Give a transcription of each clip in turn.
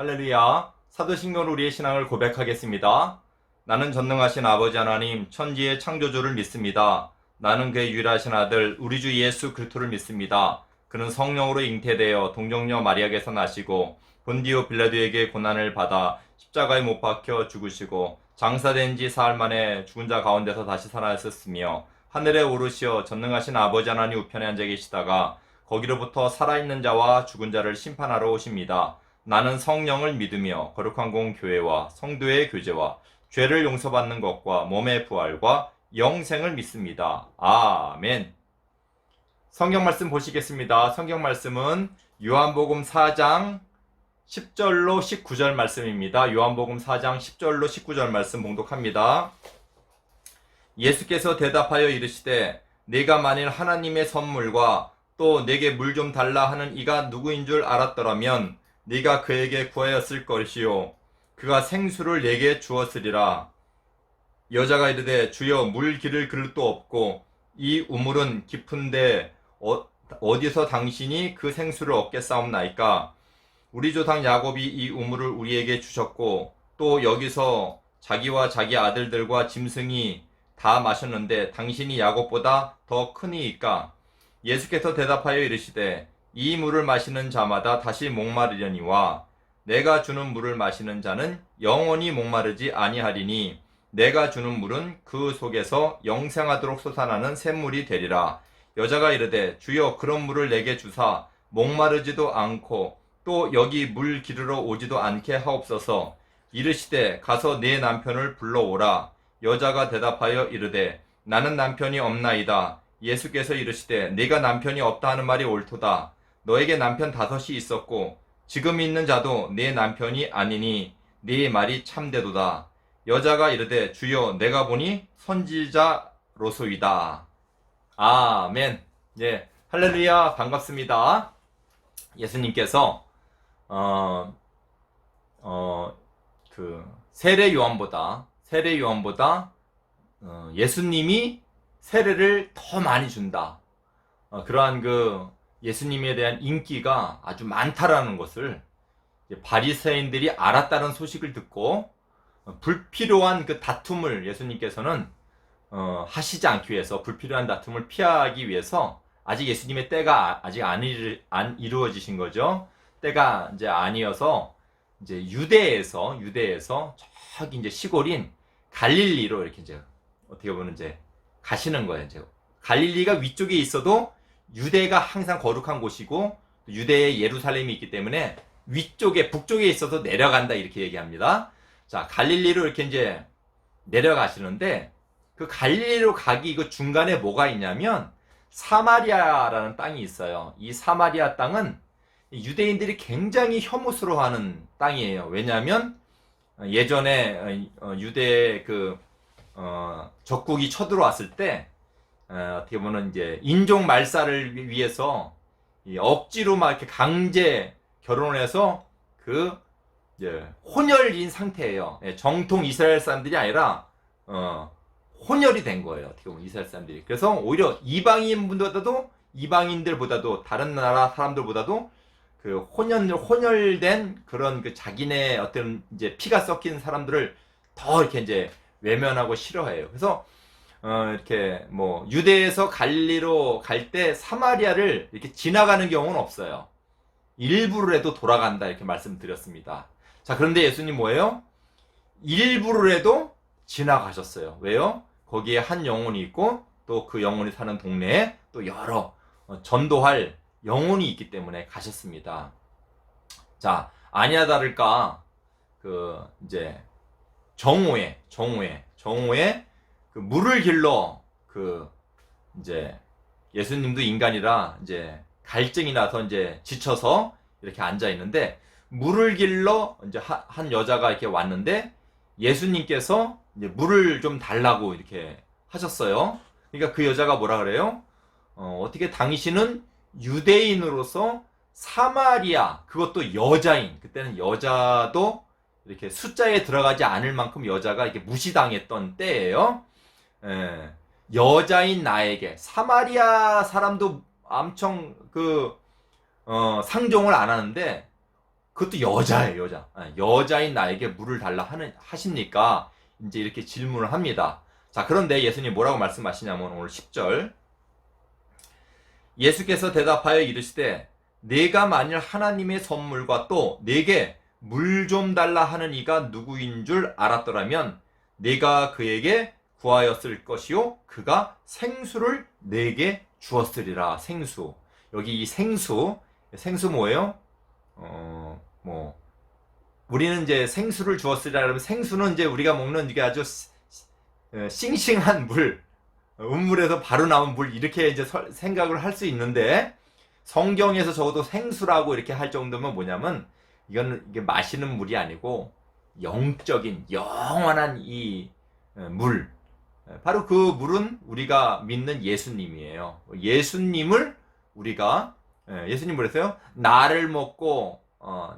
할렐루야. 사도신경으로 우리의 신앙을 고백하겠습니다. 나는 전능하신 아버지 하나님, 천지의 창조주를 믿습니다. 나는 그의 유일하신 아들, 우리 주 예수 그리스도를 믿습니다. 그는 성령으로 잉태되어 동정녀 마리아에게서 나시고 본디오 빌라도에게 고난을 받아 십자가에 못 박혀 죽으시고 장사된 지 사흘 만에 죽은 자 가운데서 다시 살아있었으며 하늘에 오르시어 전능하신 아버지 하나님 우편에 앉아 계시다가 거기로부터 살아있는 자와 죽은 자를 심판하러 오십니다. 나는 성령을 믿으며 거룩한 공교회와 성도의 교제와 죄를 용서받는 것과 몸의 부활과 영생을 믿습니다. 아멘. 성경 말씀 보시겠습니다. 성경 말씀은 요한복음 4장 10절로 19절 말씀입니다. 요한복음 4장 10절로 19절 말씀 봉독합니다. 예수께서 대답하여 이르시되 네가 만일 하나님의 선물과 또 내게 물 좀 달라 하는 이가 누구인 줄 알았더라면 네가 그에게 구하였을 것이요 그가 생수를 내게 주었으리라. 여자가 이르되 주여 물 기를 그릇도 없고 이 우물은 깊은데 어디서 당신이 그 생수를 얻겠사옵나이까. 우리 조상 야곱이 이 우물을 우리에게 주셨고 또 여기서 자기와 자기 아들들과 짐승이 다 마셨는데 당신이 야곱보다 더 크니이까. 예수께서 대답하여 이르시되 이 물을 마시는 자마다 다시 목마르려니와 내가 주는 물을 마시는 자는 영원히 목마르지 아니하리니 내가 주는 물은 그 속에서 영생하도록 솟아나는 샘물이 되리라. 여자가 이르되 주여 그런 물을 내게 주사 목마르지도 않고 또 여기 물 기르러 오지도 않게 하옵소서. 이르시되 가서 네 남편을 불러오라. 여자가 대답하여 이르되 나는 남편이 없나이다. 예수께서 이르시되 네가 남편이 없다 하는 말이 옳도다. 너에게 남편 5이 있었고 지금 있는 자도 네 남편이 아니니 네 말이 참되도다. 여자가 이르되 주여 내가 보니 선지자로소이다. 아멘. 예, 할렐루야. 반갑습니다. 예수님께서 세례 요한보다 예수님이 세례를 더 많이 준다. 그러한 예수님에 대한 인기가 아주 많다라는 것을 바리새인들이 알았다는 소식을 듣고 불필요한 다툼을 예수님께서는 하시지 않기 위해서, 불필요한 다툼을 피하기 위해서, 아직 예수님의 때가 아직 안 이루어지신 거죠. 때가 이제 아니어서 이제 유대에서 저기 이제 시골인 갈릴리로 이렇게 이제 어떻게 보면 이제 가시는 거예요. 이제 갈릴리가 위쪽에 있어도 유대가 항상 거룩한 곳이고 유대의 예루살렘이 있기 때문에 위쪽에 북쪽에 있어서 내려간다 이렇게 얘기합니다. 자, 갈릴리로 이렇게 이제 내려가시는데 그 갈릴리로 가기 그 중간에 뭐가 있냐면 사마리아라는 땅이 있어요. 이 사마리아 땅은 유대인들이 굉장히 혐오스러워하는 땅이에요. 왜냐하면 예전에 유대 적국이 쳐들어왔을 때 어떻게 보면 이제 인종 말살을 위해서 억지로 막 이렇게 강제 결혼을 해서 이제 혼혈인 상태예요. 정통 이스라엘 사람들이 아니라 혼혈이 된 거예요. 어떻게 보면 이스라엘 사람들이. 그래서 오히려 이방인들보다도 다른 나라 사람들보다도 혼혈된 그런 자기네 어떤 이제 피가 섞인 사람들을 더 이렇게 이제 외면하고 싫어해요. 그래서 이렇게 유대에서 갈릴리로 갈 때 사마리아를 이렇게 지나가는 경우는 없어요. 일부러라도 돌아간다 이렇게 말씀드렸습니다. 자, 그런데 예수님 뭐예요? 일부러라도 지나가셨어요. 왜요? 거기에 한 영혼이 있고 또 그 영혼이 사는 동네에 또 여러 전도할 영혼이 있기 때문에 가셨습니다. 자, 아니나 다를까 이제 정오에 물을 길러 이제 예수님도 인간이라 이제 갈증이 나서 이제 지쳐서 이렇게 앉아 있는데 물을 길러 이제 한 여자가 이렇게 왔는데 예수님께서 이제 물을 좀 달라고 이렇게 하셨어요. 그러니까 그 여자가 뭐라 그래요? 어떻게 당신은 유대인으로서 사마리아, 그것도 여자인, 그때는 여자도 이렇게 숫자에 들어가지 않을 만큼 여자가 이렇게 무시당했던 때예요. 여자인 나에게, 사마리아 사람도 엄청 상종을 안 하는데 그것도 여자예요, 여자. 여자인 나에게 물을 달라 하십니까? 이제 이렇게 질문을 합니다. 자, 그런데 예수님 뭐라고 말씀하시냐면 오늘 10절. 예수께서 대답하여 이르시되 내가 만일 하나님의 선물과 또 내게 물 좀 달라 하는 이가 누구인 줄 알았더라면 내가 그에게 구하였을 것이요 그가 생수를 내게 주었으리라. 생수. 여기 이 생수 뭐예요? 우리는 이제 생수를 주었으리라 그러면 생수는 이제 우리가 먹는 이게 아주 싱싱한 물, 우물에서 바로 나온 물 이렇게 이제 생각을 할 수 있는데 성경에서 적어도 생수라고 이렇게 할 정도면 뭐냐면 이게 마시는 물이 아니고 영적인 영원한 이 물, 바로 그 물은 우리가 믿는 예수님이에요. 예수님을 우리가 예수님 그랬어요. 나를 먹고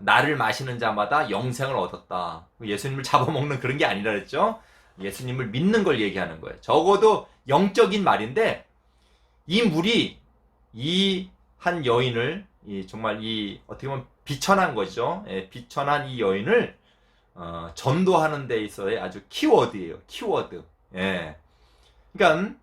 나를 마시는 자마다 영생을 얻었다. 예수님을 잡아먹는 그런 게 아니라 그랬죠. 예수님을 믿는 걸 얘기하는 거예요. 적어도 영적인 말인데 이 물이 이 한 여인을 정말 어떻게 보면 비천한 거죠. 비천한 이 여인을 전도하는 데 있어의 아주 키워드예요. 키워드. 예. 그러니까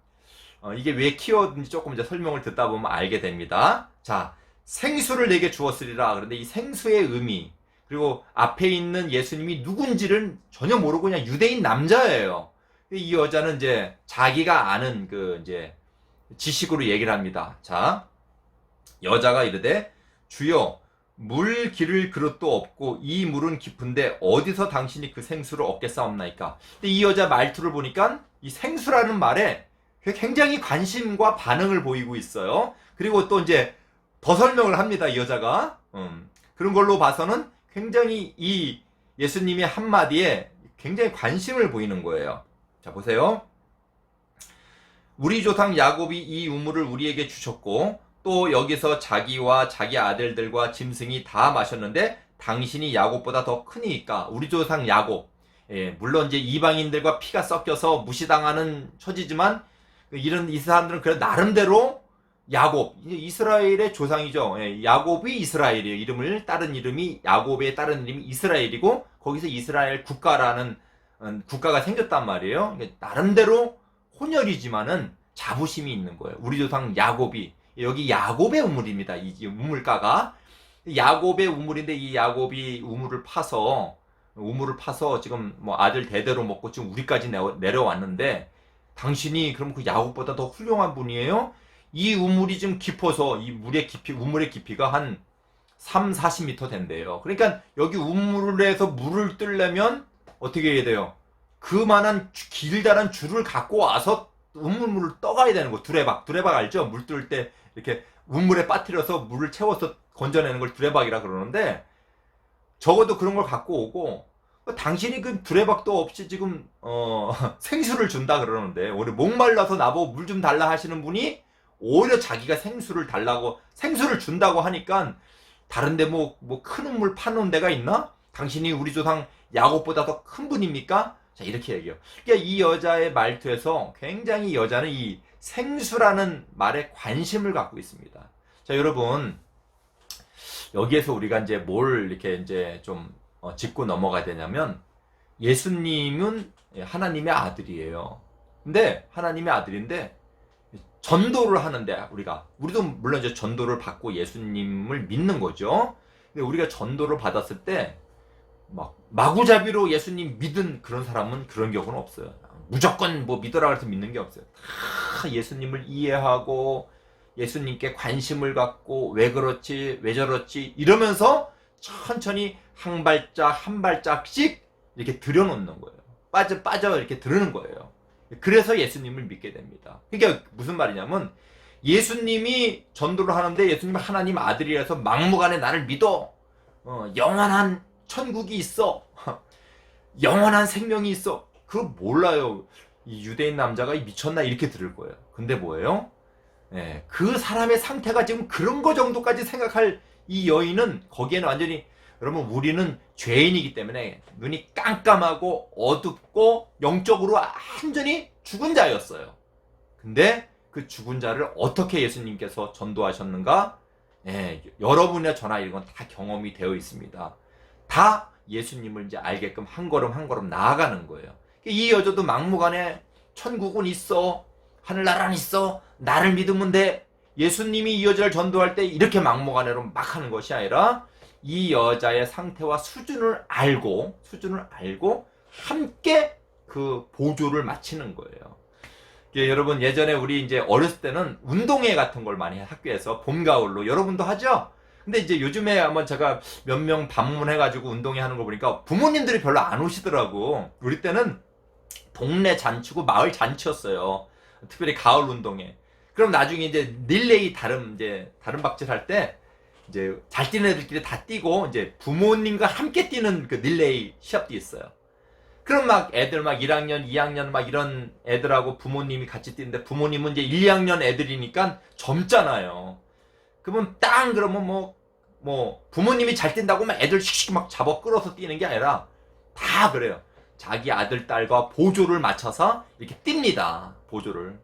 이게 왜 키워드인지 조금 이제 설명을 듣다 보면 알게 됩니다. 자, 생수를 내게 주었으리라. 그런데 이 생수의 의미, 그리고 앞에 있는 예수님이 누군지를 전혀 모르고 그냥 유대인 남자예요. 이 여자는 이제 자기가 아는 이제 지식으로 얘기를 합니다. 자, 여자가 이르되 주여 물 기를 그릇도 없고 이 물은 깊은데 어디서 당신이 그 생수를 얻겠사옵나이까. 근데 이 여자 말투를 보니까 이 생수라는 말에 굉장히 관심과 반응을 보이고 있어요. 그리고 또 이제 더 설명을 합니다. 이 여자가. 그런 걸로 봐서는 굉장히 이 예수님의 한마디에 굉장히 관심을 보이는 거예요. 자, 보세요. 우리 조상 야곱이 이 우물을 우리에게 주셨고 또 여기서 자기와 자기 아들들과 짐승이 다 마셨는데 당신이 야곱보다 더 크니까. 우리 조상 야곱, 물론 이제 이방인들과 피가 섞여서 무시당하는 처지지만 이런 이 사람들은 그래 나름대로 야곱, 이스라엘의 조상이죠. 야곱이 이스라엘이에요. 다른 이름이 야곱의 다른 이름이 이스라엘이고 거기서 이스라엘 국가라는 국가가 생겼단 말이에요. 나름대로 혼혈이지만은 자부심이 있는 거예요. 우리 조상 야곱이. 여기 야곱의 우물입니다. 이 우물가가 야곱의 우물인데 이 야곱이 우물을 파서 지금 뭐 아들 대대로 먹고 지금 우리까지 내려왔는데 당신이 그럼 그 야곱보다 더 훌륭한 분이에요? 이 우물이 좀 깊어서 이 우물의 깊이가 한 3, 40m 된대요. 그러니까 여기 우물에서 물을 뜨려면 어떻게 해야 돼요? 그만한 길다란 줄을 갖고 와서 우물물을 떠가야 되는 거. 두레박 알죠? 물 뜰 때 이렇게 우물에 빠뜨려서 물을 채워서 건져내는 걸 두레박이라 그러는데 적어도 그런 걸 갖고 오고 당신이 그 두레박도 없이 지금 생수를 준다 그러는데 오늘 목말라서 나보고 물 좀 달라 하시는 분이 오히려 자기가 생수를 준다고 하니까 다른데 뭐 큰 우물 파는 데가 있나? 당신이 우리 조상 야곱보다 더 큰 분입니까? 자, 이렇게 얘기해요. 그러니까 이 여자의 말투에서 굉장히 여자는 이 생수라는 말에 관심을 갖고 있습니다. 자, 여러분, 여기에서 우리가 이제 뭘 이렇게 이제 좀 짚고 넘어가야 되냐면 예수님은 하나님의 아들이에요. 근데 하나님의 아들인데 전도를 하는데 우리도 물론 이제 전도를 받고 예수님을 믿는 거죠. 근데 우리가 전도를 받았을 때 마구잡이로 예수님 믿은 그런 사람은 그런 경우는 없어요. 무조건 믿어라 그래서 믿는 게 없어요. 다 예수님을 이해하고 예수님께 관심을 갖고 왜 그렇지 왜 저렇지 이러면서 천천히 한 발짝씩 이렇게 들여놓는 거예요. 빠져 이렇게 들으는 거예요. 그래서 예수님을 믿게 됩니다. 그러니까 무슨 말이냐면 예수님이 전도를 하는데 예수님은 하나님 아들이라서 막무가내 나를 믿어. 영원한 천국이 있어. 영원한 생명이 있어. 그거 몰라요. 이 유대인 남자가 미쳤나 이렇게 들을 거예요. 근데 뭐예요? 그 사람의 상태가 지금 그런 거 정도까지 생각할 이 여인은 거기에는 완전히 여러분 우리는 죄인이기 때문에 눈이 깜깜하고 어둡고 영적으로 완전히 죽은 자였어요. 근데 그 죽은 자를 어떻게 예수님께서 전도하셨는가? 여러분의 저나 이런 건 다 경험이 되어 있습니다. 다 예수님을 이제 알게끔 한 걸음 한 걸음 나아가는 거예요. 이 여자도 막무가내 천국은 있어, 하늘나라는 있어, 나를 믿으면 돼. 예수님이 이 여자를 전도할 때 이렇게 막무가내로 막 하는 것이 아니라 이 여자의 상태와 수준을 알고 함께 그 보조를 마치는 거예요. 여러분, 예전에 우리 이제 어렸을 때는 운동회 같은 걸 많이 학교에서 봄, 가을로 여러분도 하죠? 근데 이제 요즘에 한번 제가 몇 명 방문해가지고 운동회 하는 거 보니까 부모님들이 별로 안 오시더라고. 우리 때는 동네 잔치고 마을 잔치였어요. 특별히 가을 운동회. 그럼 나중에 이제 릴레이 다른 박질 할 때 이제 잘 뛰는 애들끼리 다 뛰고 이제 부모님과 함께 뛰는 그 릴레이 시합도 있어요. 그럼 막 애들 막 1학년, 2학년 막 이런 애들하고 부모님이 같이 뛰는데 부모님은 이제 1, 2학년 애들이니까 젊잖아요. 그러면 뭐 부모님이 잘 뛴다고 막 애들 씩씩 막 잡아 끌어서 뛰는 게 아니라 다 그래요. 자기 아들, 딸과 보조를 맞춰서 이렇게 뜁니다. 보조를.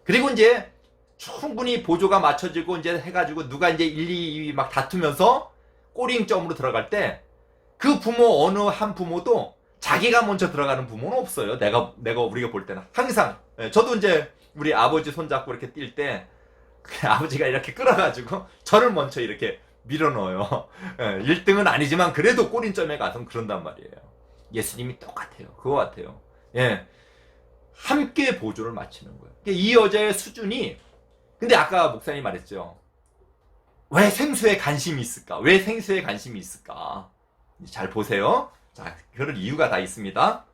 그리고 이제 충분히 보조가 맞춰지고 이제 해가지고 누가 이제 1, 2위 막 다투면서 꼬링점으로 들어갈 때 그 부모 어느 한 부모도 자기가 먼저 들어가는 부모는 없어요. 우리가 볼 때는 항상. 저도 이제 우리 아버지 손잡고 이렇게 뛸 때 아버지가 이렇게 끌어가지고 저를 먼저 이렇게 밀어넣어요. 1등은 아니지만 그래도 꼬린점에 가서 그런단 말이에요. 예수님이 똑같아요. 그거 같아요. 예. 함께 보조를 맞추는 거예요. 이 여자의 수준이, 근데 아까 목사님 말했죠. 왜 생수에 관심이 있을까? 왜 생수에 관심이 있을까? 잘 보세요. 자, 그럴 이유가 다 있습니다.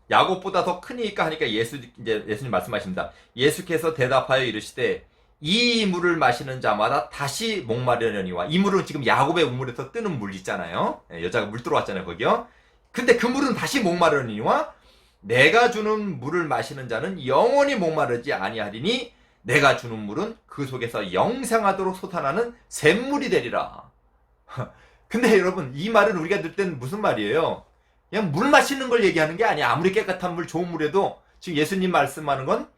야곱보다 더 크니까 하니까 예수님 말씀하십니다. 예수께서 대답하여 이르시되 이 물을 마시는 자마다 다시 목마르려니와. 이 물은 지금 야곱의 우물에서 뜨는 물 있잖아요. 여자가 물 들어왔잖아요, 거기요. 근데 그 물은 다시 목마르려니와 내가 주는 물을 마시는 자는 영원히 목마르지 아니하리니 내가 주는 물은 그 속에서 영생하도록 솟아나는 샘물이 되리라. 근데 여러분, 이 말은 우리가 들 때는 무슨 말이에요? 그냥 물 마시는 걸 얘기하는 게 아니야. 아무리 깨끗한 물, 좋은 물에도 지금 예수님 말씀하는 건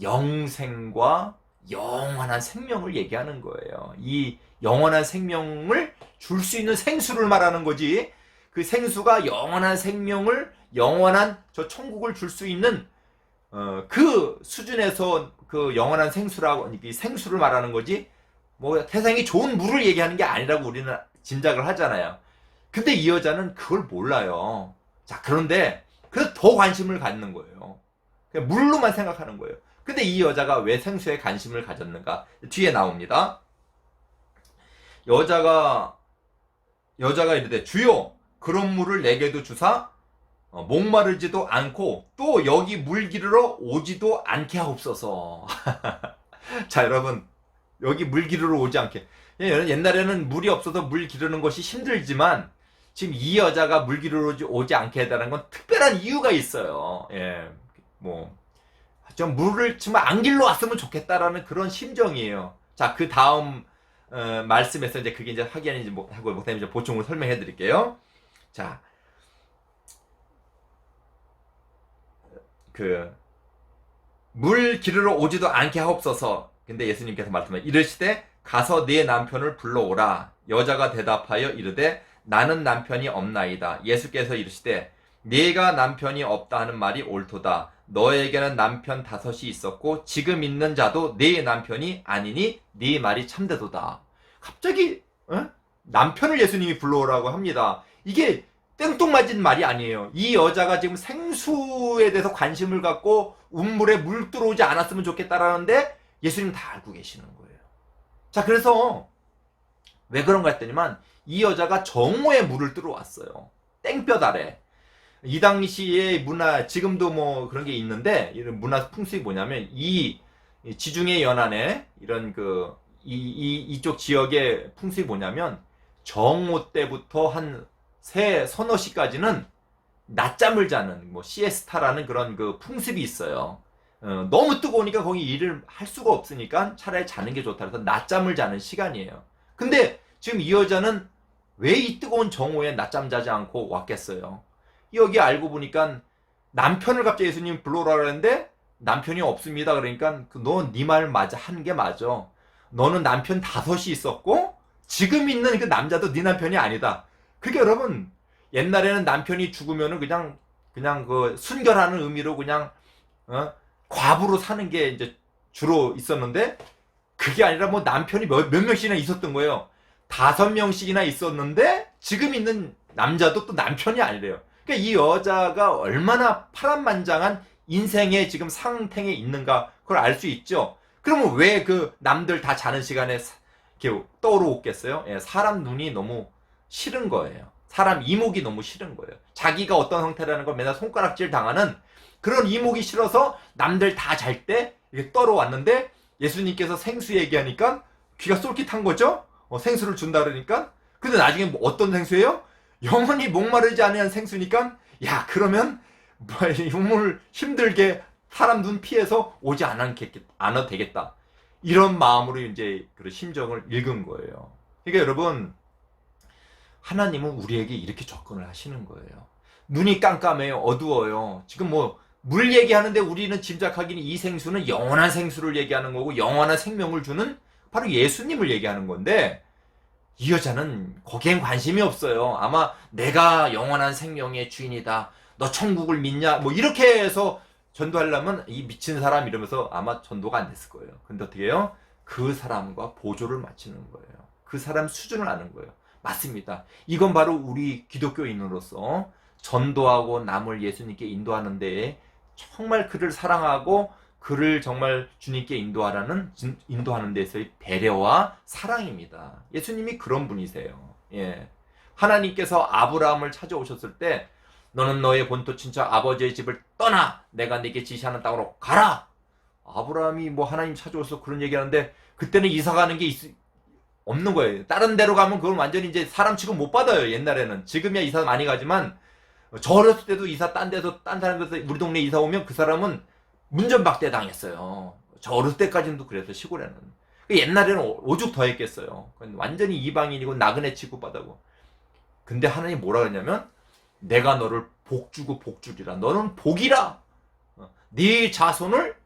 영생과 영원한 생명을 얘기하는 거예요. 이 영원한 생명을 줄 수 있는 생수를 말하는 거지. 그 생수가 영원한 생명을, 영원한 저 천국을 줄 수 있는 그 수준에서 그 영원한 생수라고, 이 생수를 말하는 거지, 뭐 세상에 좋은 물을 얘기하는 게 아니라고 우리는 짐작을 하잖아요. 근데 이 여자는 그걸 몰라요. 자, 그런데 그래서 더 관심을 갖는 거예요. 그냥 물로만 생각하는 거예요. 근데 이 여자가 왜 생수에 관심을 가졌는가? 뒤에 나옵니다. 여자가 이르되 주여 그런 물을 내게도 주사 목마르지도 않고 또 여기 물 기르러 오지도 않게 하옵소서. 자, 여러분, 여기 물 기르러 오지 않게. 옛날에는 물이 없어서 물 기르는 것이 힘들지만 지금 이 여자가 물 기르러 오지 않게 해달라는 건 특별한 이유가 있어요. 예, 좀 물을 정말 안 길러 왔으면 좋겠다라는 그런 심정이에요. 자, 그 다음 말씀에서 이제 그게 이제 확인인지 하고 목사님 이제 보충을 설명해 드릴게요. 자, 물 기르러 오지도 않게 하옵소서. 근데 예수님께서 말씀하시되 이르시되 가서 네 남편을 불러오라. 여자가 대답하여 이르되 나는 남편이 없나이다. 예수께서 이르시되 네가 남편이 없다 하는 말이 옳도다. 너에게는 남편 5이 있었고 지금 있는 자도 네 남편이 아니니 네 말이 참되도다. 갑자기 남편을 예수님이 불러오라고 합니다. 이게 땡뚱맞은 말이 아니에요. 이 여자가 지금 생수에 대해서 관심을 갖고 운물에 물 들어오지 않았으면 좋겠다라는데 예수님 다 알고 계시는 거예요. 자, 그래서 왜 그런가 했더니만 이 여자가 정오에 물을 들어왔어요. 땡볕 아래. 이 당시의 문화, 지금도 뭐 그런 게 있는데 이런 문화 풍습이 뭐냐면 이 지중해 연안에 이런 이쪽 지역의 풍습이 뭐냐면 정오 때부터 한 서너 시까지는 낮잠을 자는 시에스타라는 그런 그 풍습이 있어요. 너무 뜨거우니까 거기 일을 할 수가 없으니까 차라리 자는 게 좋다. 그래서 낮잠을 자는 시간이에요. 근데 지금 이 여자는 왜 이 뜨거운 정오에 낮잠 자지 않고 왔겠어요? 여기 알고 보니까 남편을 갑자기 예수님 불러오라 그랬는데 남편이 없습니다. 그러니까 너 네 말 맞아 하는 게 맞아. 너는 남편 5이 있었고 지금 있는 그 남자도 네 남편이 아니다. 그게 여러분 옛날에는 남편이 죽으면은 그냥 그 순결하는 의미로 그냥 과부로 사는 게 이제 주로 있었는데 그게 아니라 뭐 남편이 몇 명씩이나 있었던 거예요. 5명씩이나 있었는데 지금 있는 남자도 또 남편이 아니래요. 그러니까 이 여자가 얼마나 파란만장한 인생의 지금 상태에 있는가 그걸 알 수 있죠. 그러면 왜 그 남들 다 자는 시간에 이렇게 떠오르겠어요? 예, 사람 눈이 너무 싫은 거예요. 사람 이목이 너무 싫은 거예요. 자기가 어떤 형태라는 걸 맨날 손가락질 당하는 그런 이목이 싫어서 남들 다 잘 때 이렇게 떨어왔는데 예수님께서 생수 얘기하니까 귀가 쏠깃한 거죠? 생수를 준다 그러니까. 근데 나중에 뭐 어떤 생수예요? 영원히 목마르지 않은 생수니까 야 그러면 뭐 우물 힘들게 사람 눈 피해서 오지 않아도 되겠다. 이런 마음으로 이제 그 심정을 읽은 거예요. 그러니까 여러분 하나님은 우리에게 이렇게 접근을 하시는 거예요. 눈이 깜깜해요. 어두워요. 지금 뭐 물 얘기하는데 우리는 짐작하기는 이 생수는 영원한 생수를 얘기하는 거고 영원한 생명을 주는 바로 예수님을 얘기하는 건데 이 여자는 거기엔 관심이 없어요. 아마 내가 영원한 생명의 주인이다. 너 천국을 믿냐? 뭐 이렇게 해서 전도하려면 이 미친 사람 이러면서 아마 전도가 안 됐을 거예요. 근데 어떻게 해요? 그 사람과 보조를 맞추는 거예요. 그 사람 수준을 아는 거예요. 맞습니다. 이건 바로 우리 기독교인으로서 전도하고 남을 예수님께 인도하는 데에 정말 그를 사랑하고 그를 정말 주님께 인도하는 데서의 배려와 사랑입니다. 예수님이 그런 분이세요. 예. 하나님께서 아브라함을 찾아오셨을 때 너는 너의 본토 친척 아버지의 집을 떠나 내가 네게 지시하는 땅으로 가라. 아브라함이 뭐 하나님 찾아오셔서 그런 얘기하는데 그때는 이사 가는 게 없는 거예요. 다른 데로 가면 그건 완전히 이제 사람 취급 못 받아요. 옛날에는. 지금이야 이사 많이 가지만 저 어렸을 때도 이사 딴 사람 데서 우리 동네 이사 오면 그 사람은 문전박대 당했어요. 저 어렸을 때까지도 그래서 시골에는. 옛날에는 오죽 더 했겠어요. 완전히 이방인이고 나그네 취급받고. 근데 하나님 뭐라 그러냐면 내가 너를 복주고 복주리라. 너는 복이라. 네 자손을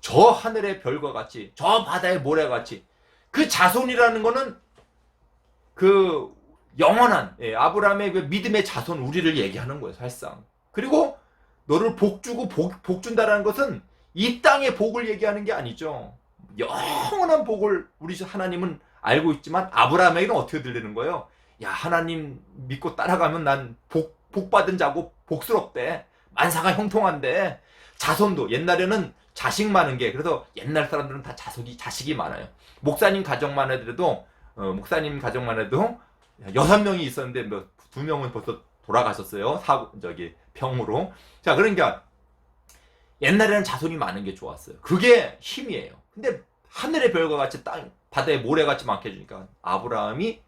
저 하늘의 별과 같이 저 바다의 모래와 같이 그 자손이라는 거는 그 영원한 아브라함의 그 믿음의 자손 우리를 얘기하는 거예요. 사실상. 그리고 너를 복주고 복준다라는 것은 이 땅의 복을 얘기하는 게 아니죠. 영원한 복을 우리 하나님은 알고 있지만 아브라함에게는 어떻게 들리는 거예요? 야 하나님 믿고 따라가면 난 복받은 자고 복스럽대. 만사가 형통한데 자손도 옛날에는 자식 많은 게 그래서 옛날 사람들은 다 자식이 많아요. 목사님 가정만 해도 6명이 있었는데 뭐 2명은 벌써 돌아가셨어요. 병으로. 자, 그러니까 옛날에는 자손이 많은 게 좋았어요. 그게 힘이에요. 근데 하늘의 별과 같이 바다의 모래같이 많게 해주니까 아브라함이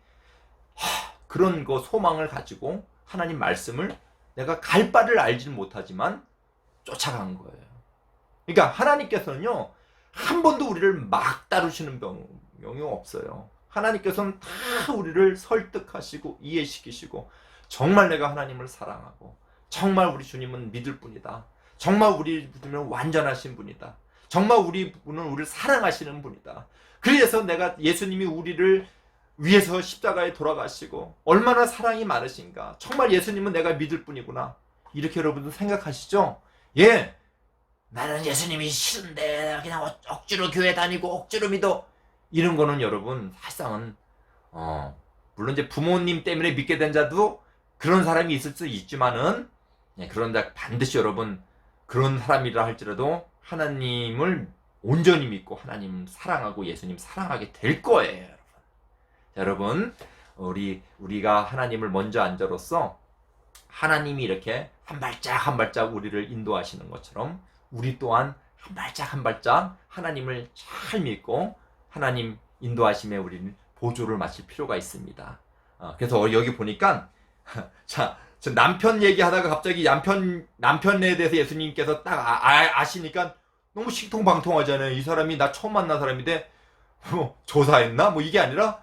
그런 거 소망을 가지고 하나님 말씀을 내가 갈 바를 알지는 못하지만 쫓아간 거예요. 그러니까 하나님께서는요 한 번도 우리를 막 다루시는 병이 없어요. 하나님께서는 다 우리를 설득하시고 이해시키시고 정말 내가 하나님을 사랑하고 정말 우리 주님은 믿을 분이다. 정말 우리 주님은 완전하신 분이다. 정말 우리는 우리를 사랑하시는 분이다. 그래서 내가 예수님이 우리를 위해서 십자가에 돌아가시고 얼마나 사랑이 많으신가. 정말 예수님은 내가 믿을 분이구나. 이렇게 여러분들 생각하시죠? 예. 나는 예수님이 싫은데 그냥 억지로 교회 다니고 억지로 믿어. 이런 거는 여러분 사실상은 물론 이제 부모님 때문에 믿게 된 자도 그런 사람이 있을 수 있지만은 그런데 반드시 여러분 그런 사람이라 할지라도 하나님을 온전히 믿고 하나님 사랑하고 예수님 사랑하게 될 거예요. 여러분 우리가 하나님을 먼저 안 자로서 하나님이 이렇게 한 발짝 한 발짝 우리를 인도하시는 것처럼 우리 또한 한 발짝 한 발짝 하나님을 잘 믿고 하나님 인도하심에 우리는 보조를 마칠 필요가 있습니다. 그래서 여기 보니까 자 남편 얘기하다가 갑자기 남편에 대해서 예수님께서 딱 아시니까 너무 신통방통하잖아요. 이 사람이 나 처음 만난 사람인데 뭐 조사했나? 뭐 이게 아니라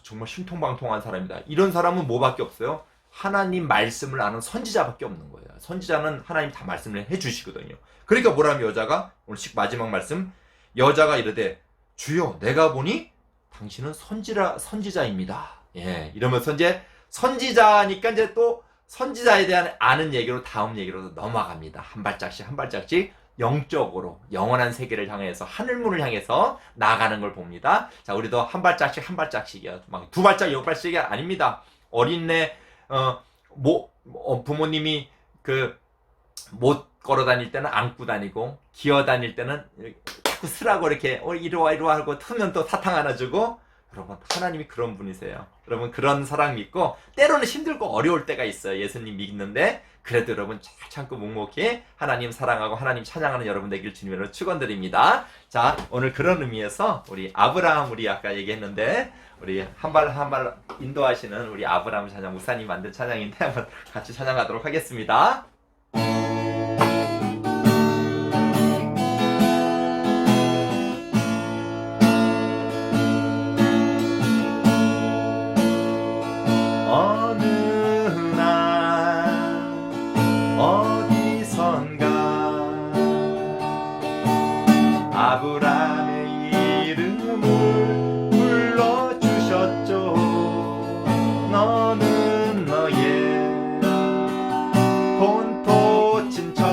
정말 신통방통한 사람이다. 이런 사람은 뭐밖에 없어요? 하나님 말씀을 아는 선지자밖에 없는 거예요. 선지자는 하나님 다 말씀을 해주시거든요. 그러니까 뭐라면 여자가 오늘 마지막 말씀 여자가 이르되 주여 내가 보니 당신은 선지자입니다. 예, 이러면서 이제 선지자니까 이제 또 선지자에 대한 아는 얘기로 다음 얘기로 넘어갑니다. 한 발짝씩 한 발짝씩 영적으로 영원한 세계를 향해서 하늘문을 향해서 나아가는 걸 봅니다. 자, 우리도 한 발짝씩 한 발짝씩이요. 막 두 발짝 열 발씩이 아닙니다. 어린애 부모님이 못 걸어 다닐 때는 안고 다니고 기어 다닐 때는 자꾸 쓰라고 이렇게 이리 와 하고 트면 또 사탕 하나 주고, 여러분 하나님이 그런 분이세요. 여러분 그런 사랑 믿고 때로는 힘들고 어려울 때가 있어요. 예수님 믿는데 그래도 여러분 잘 참고 묵묵히 하나님 사랑하고 하나님 찬양하는 여러분 되길 주님으로 축원드립니다. 자, 오늘 그런 의미에서 우리 아브라함, 우리 아까 얘기했는데 우리 한 발 한 발 인도하시는 우리 아브라함 찬양 목사님 만든 찬양인데 한번 같이 찬양하도록 하겠습니다. 어느 날 어디선가 아브라함의 이름을 불러주셨죠. 너는 너의 본토 친척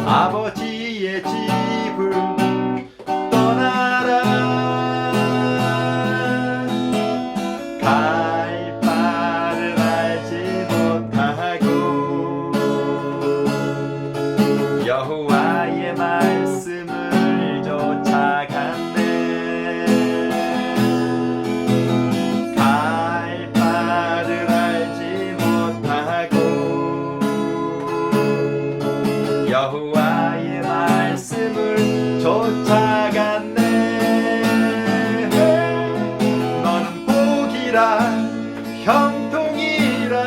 아버지의 집을 떠나라. 갈 바를 알지 못하고 여호와의 말씀을 쫓아갔네. 갈 바를 알지 못하고 여호와의 말씀을 쫓아갔네. 너는 복이라 형통이라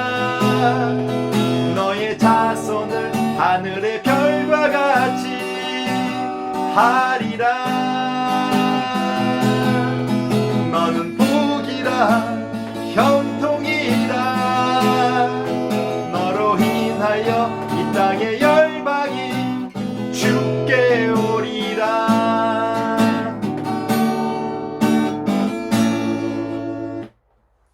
너의 자손을 하늘의 별과 같이 하리라. 너는 복이라 형통이라 너로 인하여 이 땅의 열방이 죽게 오리라.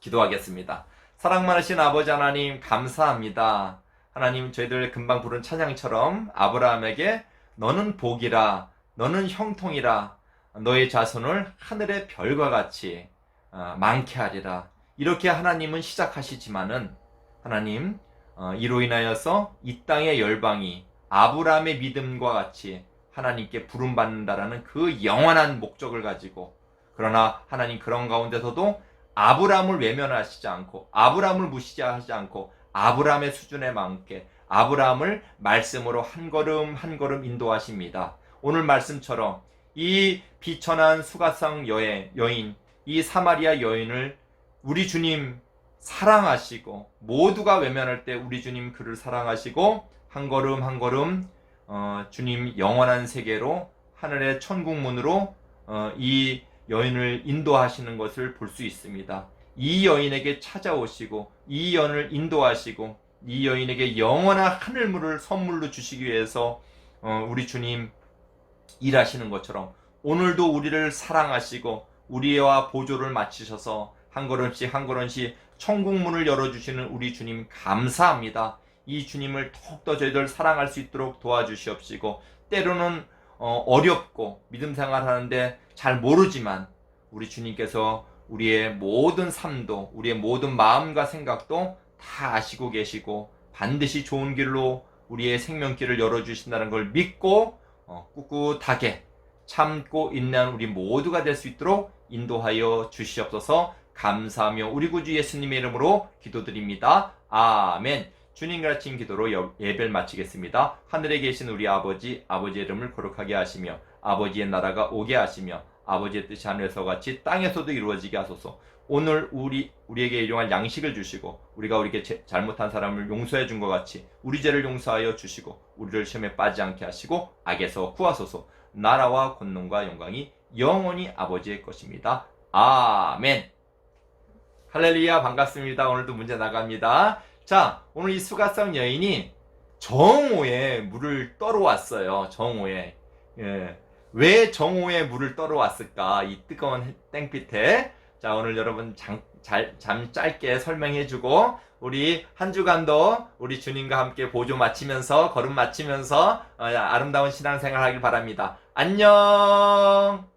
기도하겠습니다. 사랑 많으신 아버지 하나님 감사합니다. 하나님 저희들 금방 부른 찬양처럼 아브라함에게 너는 복이라 너는 형통이라 너의 자손을 하늘의 별과 같이 많게 하리라. 이렇게 하나님은 시작하시지만은 하나님 이로 인하여서 이 땅의 열방이 아브라함의 믿음과 같이 하나님께 부름받는다라는 그 영원한 목적을 가지고, 그러나 하나님 그런 가운데서도 아브라함을 외면하시지 않고 아브라함을 무시하지 않고 아브라함의 수준에 맞게 아브라함을 말씀으로 한 걸음 한 걸음 인도하십니다. 오늘 말씀처럼 이 비천한 수가성 여인 이 사마리아 여인을 우리 주님 사랑하시고, 모두가 외면할 때 우리 주님 그를 사랑하시고 한 걸음 한 걸음 주님 영원한 세계로 하늘의 천국문으로 이 여인을 인도하시는 것을 볼 수 있습니다. 이 여인에게 찾아오시고 이 여인을 인도하시고 이 여인에게 영원한 하늘물을 선물로 주시기 위해서 우리 주님 일하시는 것처럼 오늘도 우리를 사랑하시고 우리와 보조를 맞추셔서 한 걸음씩 한 걸음씩 천국문을 열어주시는 우리 주님 감사합니다. 이 주님을 더욱더 저희들 사랑할 수 있도록 도와주시옵시고, 때로는 어렵고 믿음 생활하는데 잘 모르지만 우리 주님께서 우리의 모든 삶도 우리의 모든 마음과 생각도 다 아시고 계시고 반드시 좋은 길로 우리의 생명길을 열어주신다는 걸 믿고 꿋꿋하게 참고 인내하는 우리 모두가 될 수 있도록 인도하여 주시옵소서. 감사하며 우리 구주 예수님의 이름으로 기도드립니다. 아멘. 주님 가르친 기도로 예배를 마치겠습니다. 하늘에 계신 우리 아버지의 이름을 거룩하게 하시며 아버지의 나라가 오게 하시며 아버지의 뜻이 하늘에서 같이 땅에서도 이루어지게 하소서. 오늘 우리에게 일용할 양식을 주시고 우리가 우리에게 잘못한 사람을 용서해 준 것 같이 우리 죄를 용서하여 주시고 우리를 시험에 빠지지 않게 하시고 악에서 구하소서. 나라와 권능과 영광이 영원히 아버지의 것입니다. 아멘. 할렐루야, 반갑습니다. 오늘도 문제 나갑니다. 자, 오늘 이 수가성 여인이 정오에 물을 떠러 왔어요. 정오에. 예. 왜 정오에 물을 떨어왔을까? 이 뜨거운 땡빛에. 자, 오늘 여러분 잠 짧게 설명해주고 우리 한 주간도 우리 주님과 함께 보조 마치면서 걸음 마치면서 아름다운 신앙생활 하길 바랍니다. 안녕.